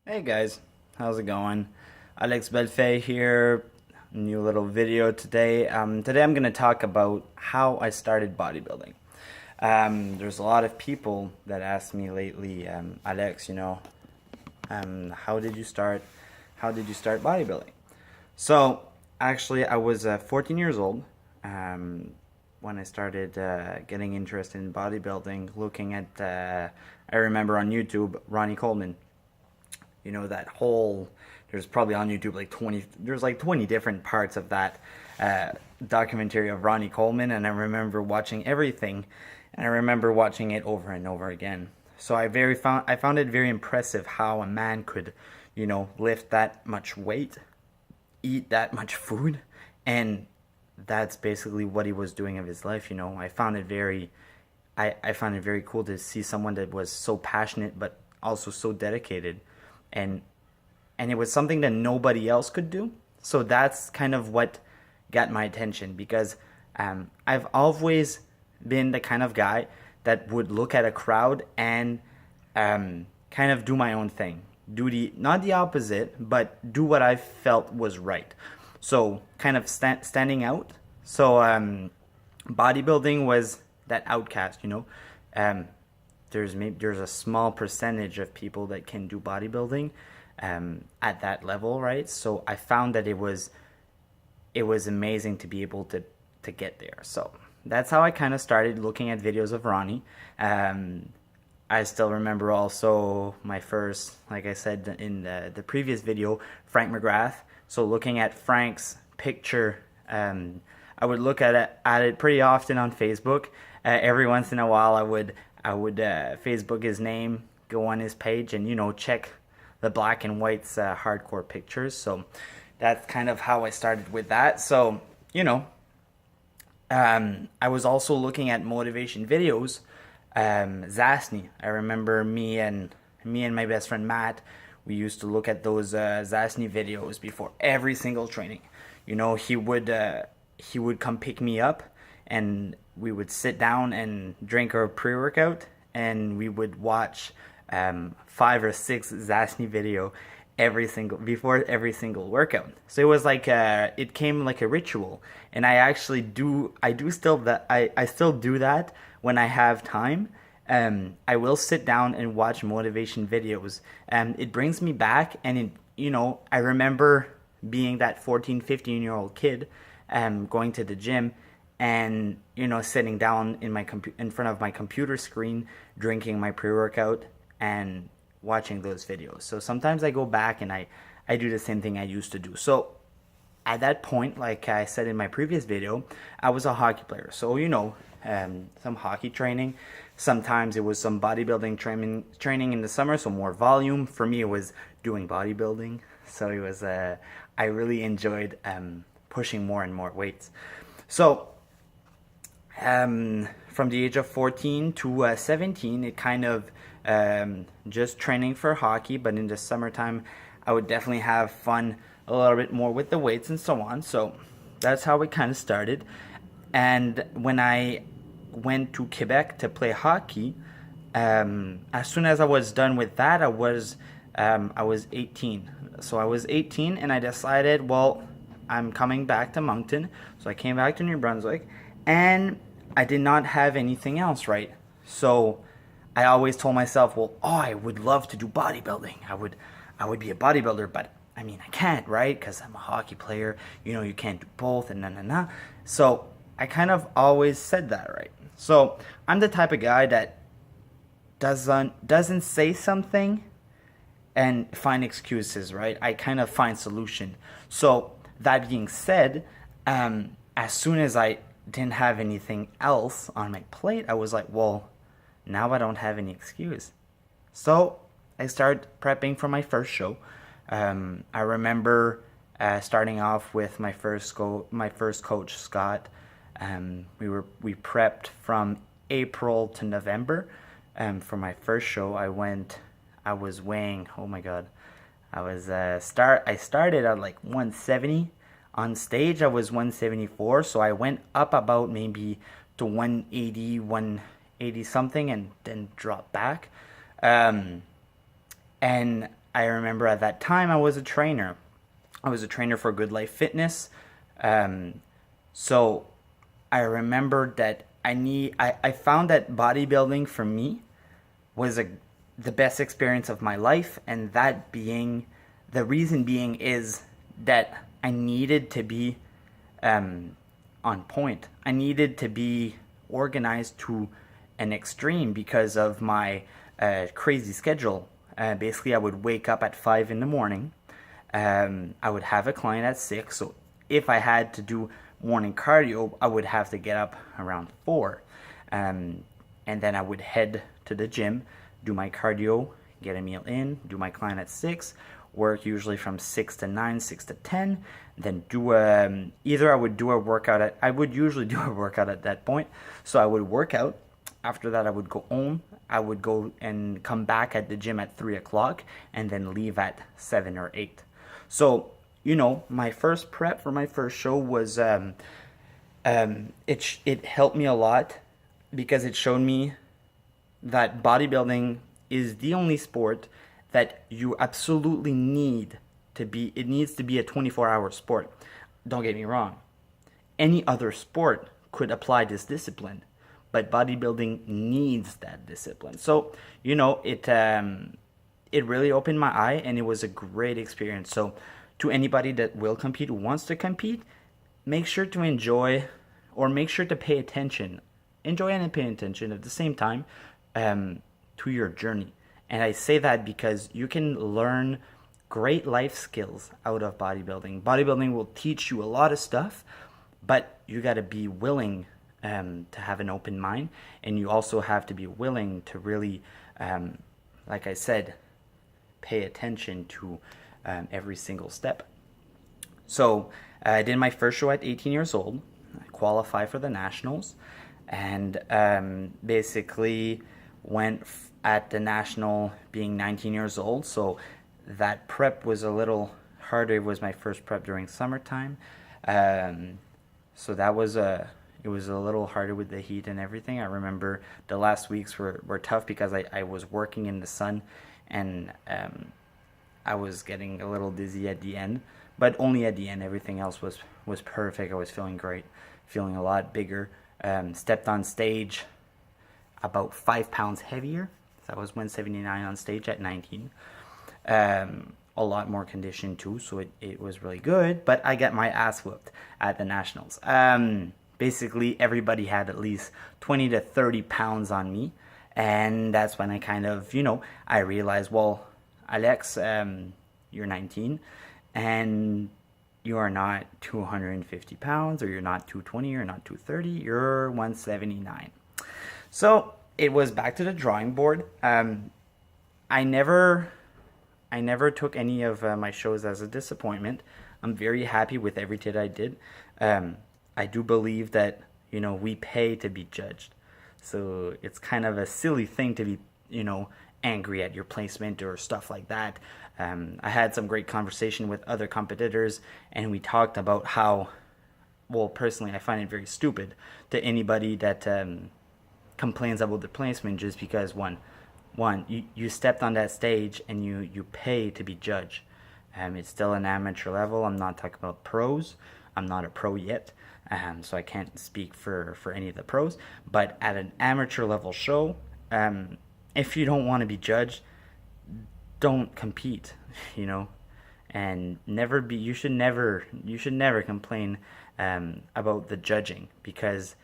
Hey guys, how's it going? Bellefeuille here. New little video today. Today I'm going to talk about how I started bodybuilding. There's a lot of people that ask me lately, Alex, how did you start? How did you start bodybuilding? So actually, I was 14 years old when I started getting interested in bodybuilding. Looking at, I remember on YouTube, Ronnie Coleman. That whole, there's probably on YouTube like 20, there's like 20 different parts of that documentary of Ronnie Coleman, and I remember watching everything, and I remember watching it over and over again. So I found it very impressive how a man could, lift that much weight, eat that much food, and that's basically what he was doing of his life. I found it very cool to see someone that was so passionate but also so dedicated, and it was something that nobody else could do. So that's kind of what got my attention, because I've always been the kind of guy that would look at a crowd and kind of do my own thing, do the not the opposite, but do what I felt was right. So kind of standing out. So bodybuilding was that outcast. Um, there's a small percentage of people that can do bodybuilding at that level, right? So I found that it was amazing to be able to get there. So that's how I kind of started looking at videos of Ronnie. I still remember also my first, like I said in the previous video, Frank McGrath. So looking at Frank's picture, I would look at it pretty often on Facebook. Every once in a while, I would Facebook his name, go on his page, and check the black and whites hardcore pictures. So that's kind of how I started with that. So I was also looking at motivation videos. Zasny. I remember me and my best friend Matt. We used to look at those Zasny videos before every single training. He would come pick me up, and we would sit down and drink our pre-workout, and we would watch 5 or 6 Zasny video before every single workout. So it was like it came like a ritual, and I still do that when I have time. I will sit down and watch motivation videos. It brings me back, and I remember being that 14, 15-year-old kid, going to the gym, and sitting down in front of my computer screen, drinking my pre-workout and watching those videos. So sometimes I go back and I do the same thing I used to do. So at that point, like I said in my previous video, I was a hockey player. So some hockey training. Sometimes it was some bodybuilding training in the summer, so more volume. For me, it was doing bodybuilding. So it was I really enjoyed pushing more and more weights. So from the age of 14 to 17, it kind of just training for hockey, but in the summertime, I would definitely have fun a little bit more with the weights and so on. So that's how it kind of started. And when I went to Quebec to play hockey, as soon as I was done with that, I was 18. So I was 18, and I decided, well, I'm coming back to Moncton. So I came back to New Brunswick, and I did not have anything else, right? So I always told myself, well, I would love to do bodybuilding. I would be a bodybuilder, but I mean, I can't, right? Because I'm a hockey player. You can't do both, and na. So I kind of always said that, right? So I'm the type of guy that doesn't say something and find excuses, right? I kind of find solution. So that being said, as soon as I didn't have anything else on my plate, I was like, well, now I don't have any excuse. So I started prepping for my first show. I remember starting off with my first coach, Scott. We prepped from April to November. For my first show, I was weighing, oh my god, I started at like 170. On stage, I was 174, so I went up about maybe to 180 something, and then dropped back. And I remember at that time I was a trainer. I was a trainer for Good Life Fitness. So I remembered that I found that bodybuilding for me was the best experience of my life, and that being the reason being is that I needed to be on point. I needed to be organized to an extreme because of my crazy schedule. Basically, I would wake up at 5 in the morning. I would have a client at 6, so if I had to do morning cardio, I would have to get up around 4. And then I would head to the gym, do my cardio, get a meal in, do my client at 6, work usually from 6 to 9, 6 to 10, then do either I would do a workout I would usually do a workout at that point. So I would work out. After that, I would go home. I would go and come back at the gym at 3 o'clock and then leave at 7 or 8. So, my first prep for my first show was, it helped me a lot because it showed me that bodybuilding is the only sport that you absolutely need to be. It needs to be a 24-hour sport. Don't get me wrong. Any other sport could apply this discipline, but bodybuilding needs that discipline. So, it really opened my eye, and it was a great experience. So to anybody that will compete, who wants to compete, make sure to enjoy, or make sure to pay attention. Enjoy and pay attention at the same time to your journey. And I say that because you can learn great life skills out of bodybuilding. Bodybuilding will teach you a lot of stuff, but you got to be willing to have an open mind, and you also have to be willing to really, like I said, pay attention to every single step. So I did my first show at 18 years old. I qualified for the nationals, and basically went at the national being 19 years old. So that prep was a little harder. It was my first prep during summertime, so that was it was a little harder with the heat and everything. I remember the last weeks were tough because I was working in the sun, and I was getting a little dizzy at the end, but only at the end. Everything else was perfect. I was feeling great, feeling a lot bigger. Stepped on stage about 5 pounds heavier. So I was 179 on stage at 19. A lot more conditioned too, so it was really good, but I got my ass whooped at the nationals. Basically, everybody had at least 20 to 30 pounds on me, and that's when I kind of, I realized, well, Alex, you're 19, and you are not 250 pounds, or you're not 220, you're not 230, you're 179. So it was back to the drawing board. I never took any of my shows as a disappointment. I'm very happy with everything I did. I do believe that, we pay to be judged. So it's kind of a silly thing to be, angry at your placement or stuff like that. I had some great conversation with other competitors, and we talked about how, well, personally, I find it very stupid to anybody that complains about the placement just because, one, you stepped on that stage and you pay to be judged. It's still an amateur level. I'm not talking about pros. I'm not a pro yet, so I can't speak for any of the pros. But at an amateur level show, if you don't want to be judged, don't compete, and you should never complain about the judging, because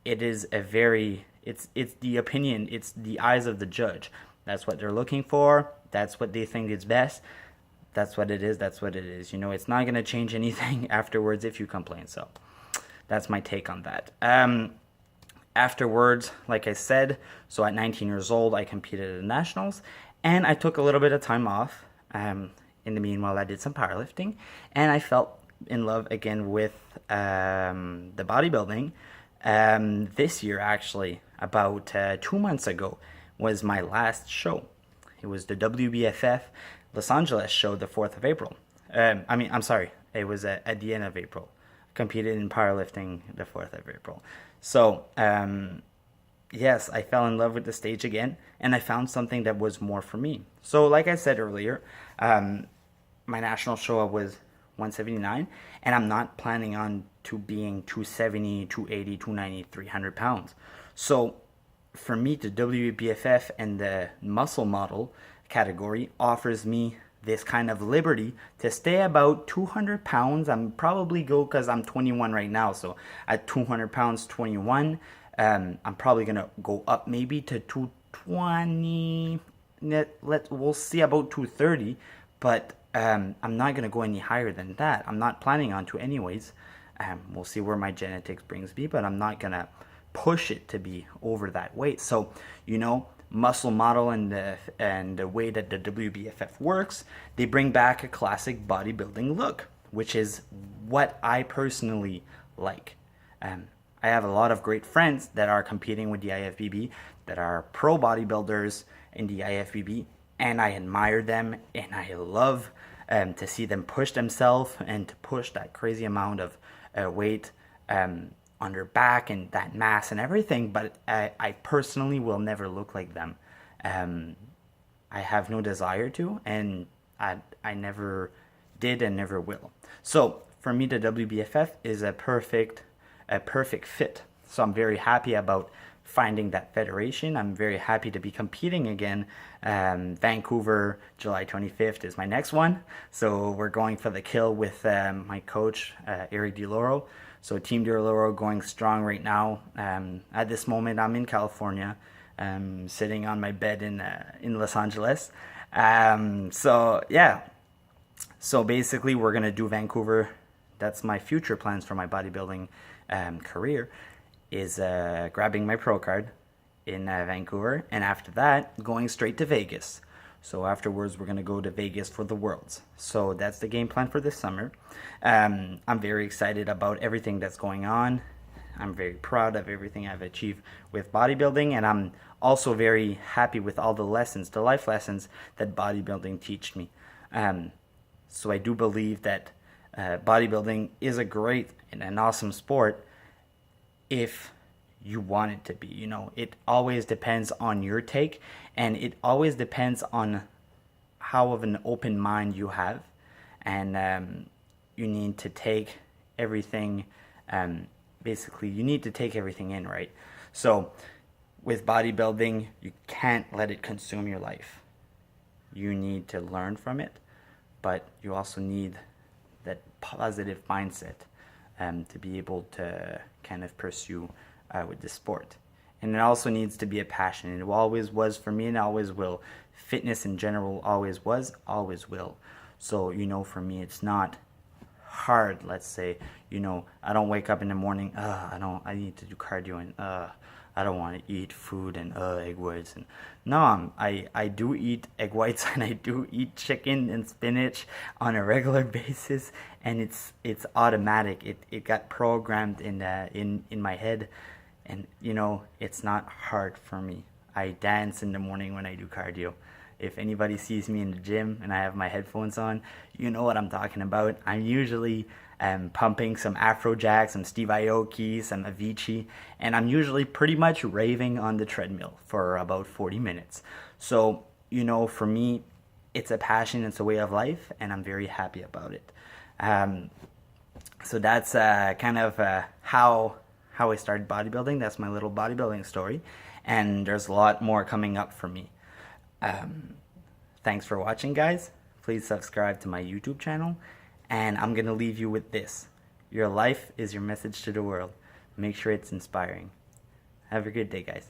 it is it's the opinion, it's the eyes of the judge. That's what they're looking for. That's what they think is best. That's what it is. It's not going to change anything afterwards if you complain. So that's my take on that. Afterwards, like I said, so at 19 years old, I competed at the nationals, and I took a little bit of time off. In the meanwhile, I did some powerlifting, and I fell in love again with the bodybuilding. This year, actually, about 2 months ago, was my last show. It was the WBFF Los Angeles show, the 4th of April. I'm sorry, it was at the end of April. Competed in powerlifting the 4th of April. So yes, I fell in love with the stage again, and I found something that was more for me. So, like I said earlier, my national show up was 179, and I'm not planning on to being 270, 280, 290, 300 pounds. So, for me, the WBFF and the muscle model category offers me this kind of liberty to stay about 200 pounds. I'm probably go because I'm 21 right now, so at 200 pounds, 21, I'm probably gonna go up maybe to 220. We'll see about 230, but I'm not gonna go any higher than that. I'm not planning on to anyways. We'll see where my genetics brings me, but I'm not gonna push it to be over that weight. So, muscle model and the way that the WBFF works, they bring back a classic bodybuilding look, which is what I personally like. I have a lot of great friends that are competing with the IFBB, that are pro bodybuilders in the IFBB, and I admire them, and I love to see them push themselves and to push that crazy amount of weight on their back and that mass and everything, but I personally will never look like them. I have no desire to, and I never did and never will. So for me, the WBFF is a perfect fit. So I'm very happy about finding that federation. I'm very happy to be competing again. Vancouver, July 25th is my next one. So we're going for the kill with my coach, Eric DeLoro. So Team DeLoro going strong right now. At this moment, I'm in California, sitting on my bed in Los Angeles. So yeah. So basically, we're gonna do Vancouver. That's my future plans for my bodybuilding career, is grabbing my pro card in Vancouver, and after that, going straight to Vegas. So afterwards, we're going to go to Vegas for the Worlds. So that's the game plan for this summer. I'm very excited about everything that's going on. I'm very proud of everything I've achieved with bodybuilding, and I'm also very happy with all the lessons, the life lessons that bodybuilding teach me. So I do believe that bodybuilding is a great and an awesome sport if you want it to be. It always depends on your take, and it always depends on how of an open mind you have, and you need to take everything, basically you need to take everything in, right? So with bodybuilding, you can't let it consume your life. You need to learn from it, but you also need that positive mindset to be able to kind of pursue with the sport. And it also needs to be a passion. It always was for me, and always will. Fitness in general always was, always will. So, for me, it's not hard. Let's say, I don't wake up in the morning, I need to do cardio, and I don't want to eat food and egg whites. And no, I do eat egg whites, and I do eat chicken and spinach on a regular basis, and it's automatic. It got programmed in my head. And, it's not hard for me. I dance in the morning when I do cardio. If anybody sees me in the gym and I have my headphones on, you know what I'm talking about. I'm usually pumping some Afrojack, some Steve Aoki, some Avicii, and I'm usually pretty much raving on the treadmill for about 40 minutes. So, for me, it's a passion, it's a way of life, and I'm very happy about it. So that's kind of how I started bodybuilding. That's my little bodybuilding story, and there's a lot more coming up for me. Thanks for watching, guys. Please subscribe to my YouTube channel, and I'm gonna leave you with this: your life is your message to the world. Make sure it's inspiring. Have a good day, guys.